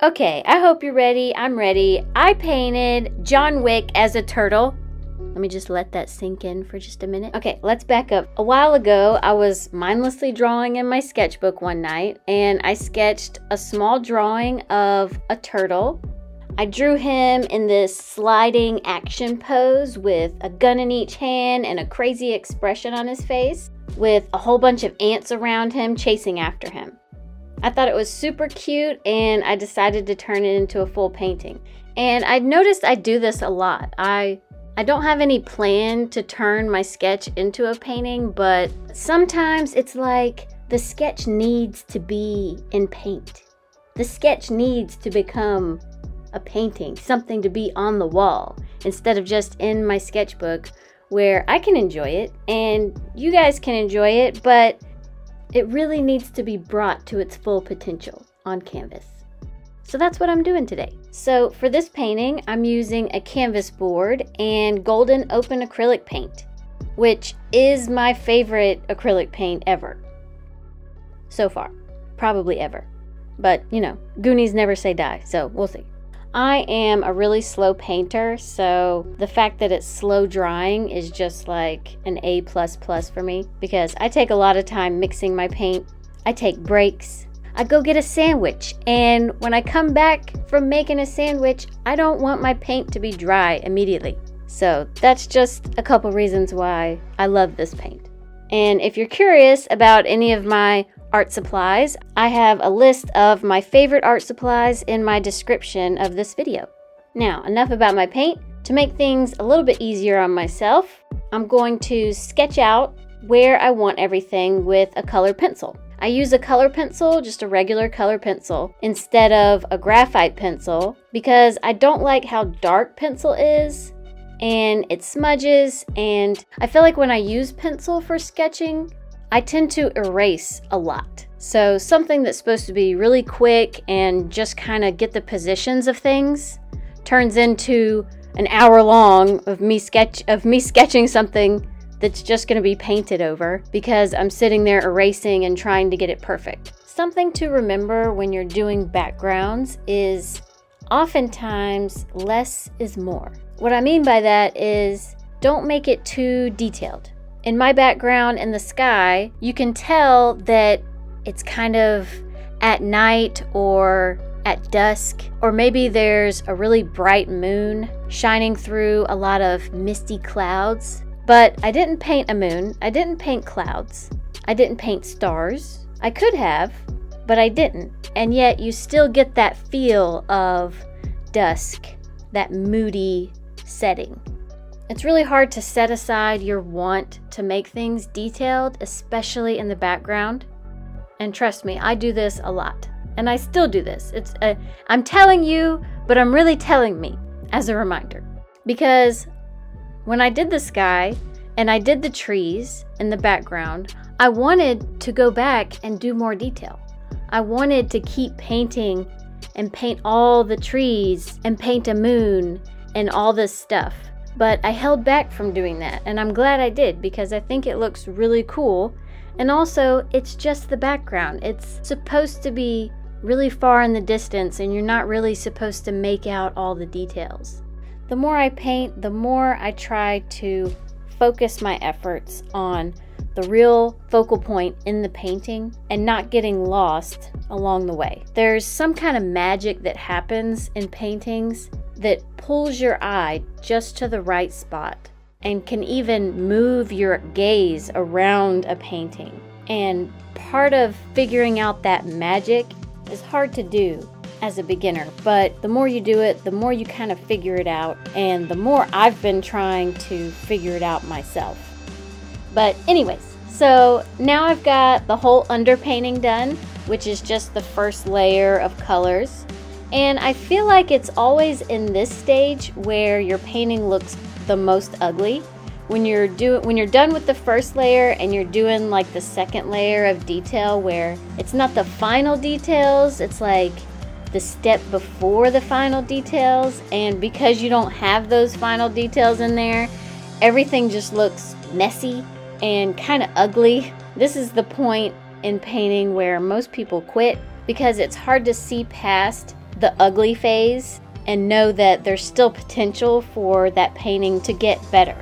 Okay, I hope you're ready. I'm ready. I painted John Wick as a turtle. Let me just let that sink in for just a minute. Okay, let's back up. A while ago, I was mindlessly drawing in my sketchbook one night, and I sketched a small drawing of a turtle. I drew him in this sliding action pose with a gun in each hand and a crazy expression on his face, with a whole bunch of ants around him chasing after him. I thought it was super cute, and I decided to turn it into a full painting. And I noticed I do this a lot. I don't have any plan to turn my sketch into a painting, but sometimes it's like the sketch needs to be in paint. The sketch needs to become a painting, something to be on the wall, instead of just in my sketchbook where I can enjoy it and you guys can enjoy it, but it really needs to be brought to its full potential on canvas. So that's what I'm doing today. So for this painting, I'm using a canvas board and golden open acrylic paint, which is my favorite acrylic paint ever. So far. Probably ever. But, you know, Goonies never say die, so we'll see. I am a really slow painter, so the fact that it's slow drying is just like an A++ for me, because I take a lot of time mixing my paint. I take breaks. I go get a sandwich, and when I come back from making a sandwich, I don't want my paint to be dry immediately. So that's just a couple reasons why I love this paint. And if you're curious about any of my art supplies, I have a list of my favorite art supplies in my description of this video. Now, enough about my paint. To make things a little bit easier on myself, I'm going to sketch out where I want everything with a colored pencil. I use a color pencil, just a regular color pencil, instead of a graphite pencil, because I don't like how dark pencil is, and it smudges, and I feel like when I use pencil for sketching, I tend to erase a lot. So something that's supposed to be really quick and just kind of get the positions of things turns into an hour long of me sketching something that's just going to be painted over because I'm sitting there erasing and trying to get it perfect. Something to remember when you're doing backgrounds is oftentimes less is more. What I mean by that is don't make it too detailed. In my background in the sky, you can tell that it's kind of at night or at dusk, or maybe there's a really bright moon shining through a lot of misty clouds. But I didn't paint a moon, I didn't paint clouds, I didn't paint stars. I could have, but I didn't. And yet you still get that feel of dusk, that moody setting. It's really hard to set aside your want to make things detailed, especially in the background. And trust me, I do this a lot. And I still do this. I'm telling you, but I'm really telling me as a reminder. Because when I did the sky and I did the trees in the background, I wanted to go back and do more detail. I wanted to keep painting and paint all the trees and paint a moon and all this stuff. But I held back from doing that, and I'm glad I did because I think it looks really cool. And also, it's just the background. It's supposed to be really far in the distance, and you're not really supposed to make out all the details. The more I paint, the more I try to focus my efforts on the real focal point in the painting and not getting lost along the way. There's some kind of magic that happens in paintings that pulls your eye just to the right spot and can even move your gaze around a painting. And part of figuring out that magic is hard to do as a beginner, but the more you do it, the more you kind of figure it out, and the more I've been trying to figure it out myself. But anyways, so now I've got the whole underpainting done, which is just the first layer of colors. And I feel like it's always in this stage where your painting looks the most ugly. When you're done with the first layer and you're doing like the second layer of detail where it's not the final details, it's like the step before the final details, and because you don't have those final details in there, everything just looks messy and kind of ugly. This is the point in painting where most people quit because it's hard to see past the ugly phase and know that there's still potential for that painting to get better.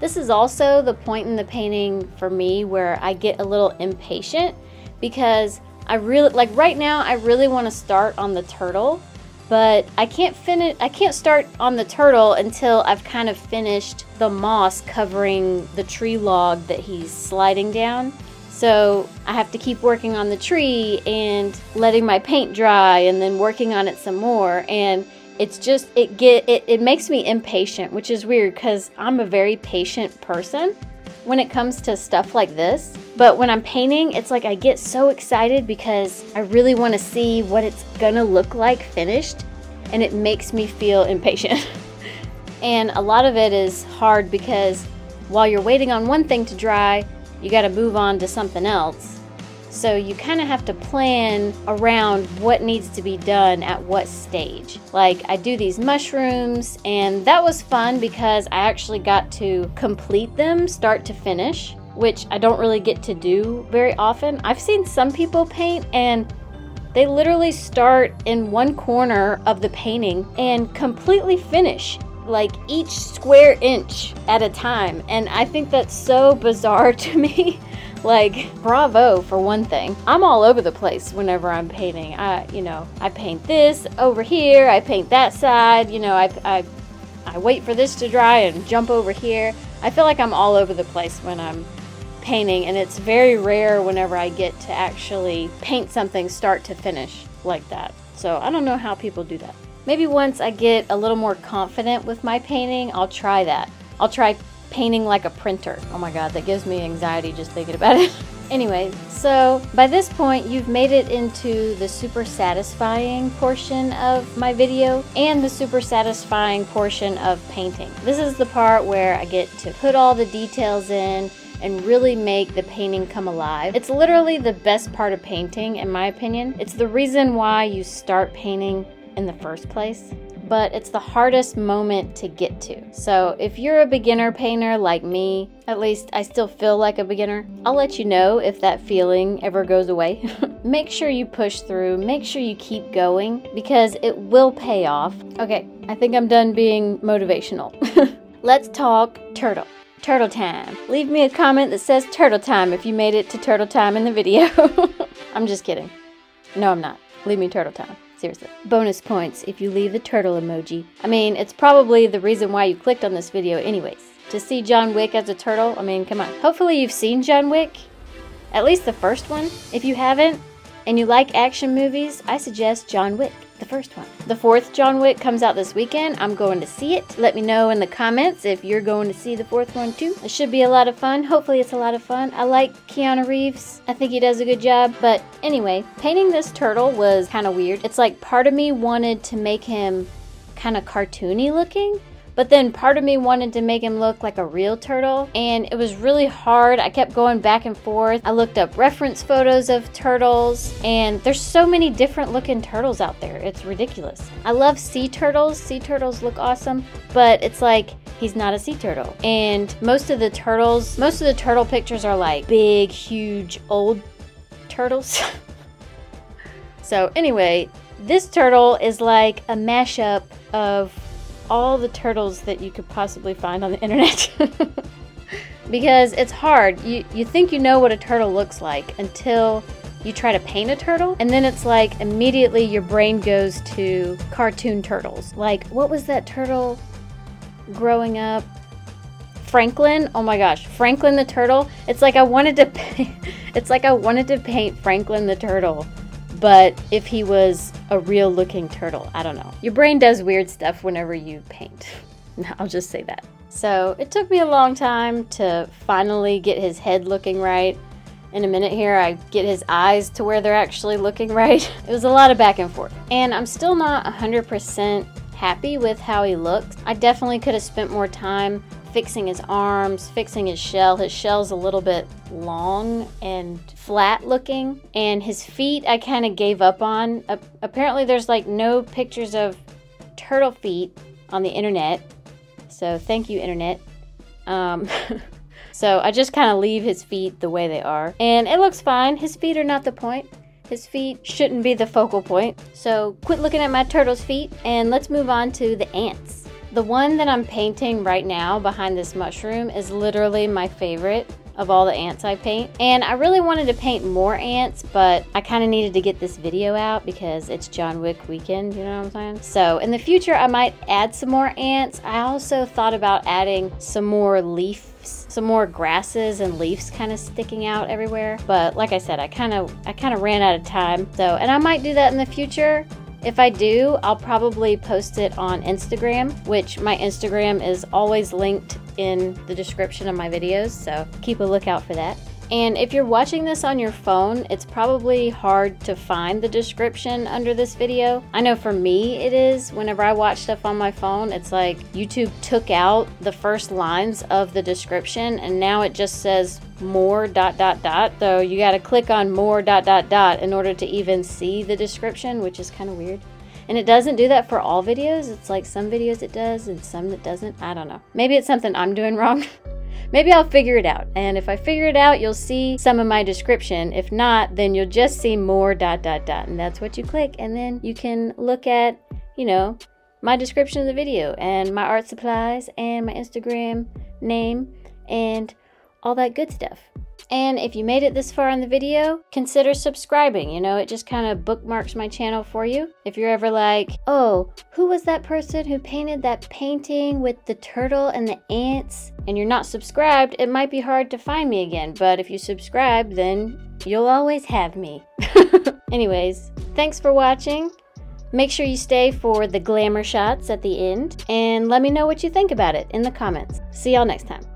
This is also the point in the painting for me where I get a little impatient, because I really, like right now, I really want to start on the turtle, but I can't start on the turtle until I've kind of finished the moss covering the tree log that he's sliding down. So I have to keep working on the tree and letting my paint dry and then working on it some more, and it's just, it makes me impatient, which is weird because I'm a very patient person when it comes to stuff like this. But when I'm painting, it's like I get so excited because I really want to see what it's gonna look like finished, and it makes me feel impatient. And a lot of it is hard because while you're waiting on one thing to dry, you got to move on to something else. So you kind of have to plan around what needs to be done at what stage. Like I do these mushrooms, and that was fun because I actually got to complete them start to finish, which I don't really get to do very often. I've seen some people paint and they literally start in one corner of the painting and completely finish, like each square inch at a time, and I think that's so bizarre to me. Like, bravo for one thing. I'm all over the place whenever I'm painting. I paint this over here, I paint that side, I wait for this to dry and jump over here. I feel like I'm all over the place when I'm painting, and it's very rare whenever I get to actually paint something start to finish like that. So I don't know how people do that. Maybe once I get a little more confident with my painting, I'll try that. I'll try painting like a printer. Oh my god, that gives me anxiety just thinking about it. Anyway, so by this point, you've made it into the super satisfying portion of my video and the super satisfying portion of painting. This is the part where I get to put all the details in and really make the painting come alive. It's literally the best part of painting, in my opinion. It's the reason why you start painting in the first place, but it's the hardest moment to get to. So if you're a beginner painter like me, at least I still feel like a beginner, I'll let you know if that feeling ever goes away. Make sure you push through, make sure you keep going, because it will pay off. Okay, I think I'm done being motivational. Let's talk turtle. Turtle time. Leave me a comment that says turtle time if you made it to turtle time in the video. I'm just kidding. No, I'm not. Leave me turtle time. Seriously. Bonus points if you leave the turtle emoji. I mean, it's probably the reason why you clicked on this video anyways. To see John Wick as a turtle, I mean, come on. Hopefully you've seen John Wick. At least the first one. If you haven't, and you like action movies, I suggest John Wick, the first one. The fourth John Wick comes out this weekend. I'm going to see it. Let me know in the comments if you're going to see the fourth one too. It should be a lot of fun. Hopefully it's a lot of fun. I like Keanu Reeves. I think he does a good job. But anyway, painting this turtle was kind of weird. It's like part of me wanted to make him kind of cartoony looking, but then part of me wanted to make him look like a real turtle, and it was really hard. I kept going back and forth. I looked up reference photos of turtles, and there's so many different looking turtles out there. It's ridiculous. I love sea turtles. Sea turtles look awesome, but it's like he's not a sea turtle. And most of the turtle pictures are like big, huge, old turtles. So anyway, this turtle is like a mashup of all the turtles that you could possibly find on the internet. Because it's hard. You think you know what a turtle looks like until you try to paint a turtle, and then it's like immediately your brain goes to cartoon turtles. Like, what was that turtle growing up? Franklin? Oh my gosh, Franklin the turtle. It's like I wanted to paint Franklin the turtle, but if he was a real looking turtle. I don't know. Your brain does weird stuff whenever you paint. I'll just say that. So it took me a long time to finally get his head looking right. In a minute here, I get his eyes to where they're actually looking right. It was a lot of back and forth. And I'm still not 100% happy with how he looks. I definitely could have spent more time fixing his arms, fixing his shell. His shell's a little bit long and flat looking, and his feet I kind of gave up on. Apparently there's like no pictures of turtle feet on the internet, so thank you internet. So I just kind of leave his feet the way they are, and it looks fine. His feet are not the point. His feet shouldn't be the focal point. So quit looking at my turtle's feet and let's move on to the ants. The one that I'm painting right now behind this mushroom is literally my favorite of all the ants I paint. And I really wanted to paint more ants, but I kind of needed to get this video out because it's John Wick weekend, you know what I'm saying? So in the future, I might add some more ants. I also thought about adding some more leaves, some more grasses and leaves kind of sticking out everywhere. But like I said, I kind of ran out of time. So, and I might do that in the future. If I do, I'll probably post it on Instagram, which my Instagram is always linked in the description of my videos, so keep a lookout for that. And if you're watching this on your phone, it's probably hard to find the description under this video. I know for me it is. Whenever I watch stuff on my phone, it's like YouTube took out the first lines of the description and now it just says more ... So you gotta click on more ... in order to even see the description, which is kind of weird. And it doesn't do that for all videos. It's like some videos it does and some that doesn't. I don't know. Maybe it's something I'm doing wrong. Maybe I'll figure it out. And if I figure it out, you'll see some of my description. If not, then you'll just see more ... And that's what you click. And then you can look at, you know, my description of the video and my art supplies and my Instagram name and all that good stuff. And if you made it this far in the video, consider subscribing. You know, it just kind of bookmarks my channel for you. If you're ever like, oh, who was that person who painted that painting with the turtle and the ants? And you're not subscribed, it might be hard to find me again. But if you subscribe, then you'll always have me. Anyways, thanks for watching. Make sure you stay for the glamour shots at the end. And let me know what you think about it in the comments. See y'all next time.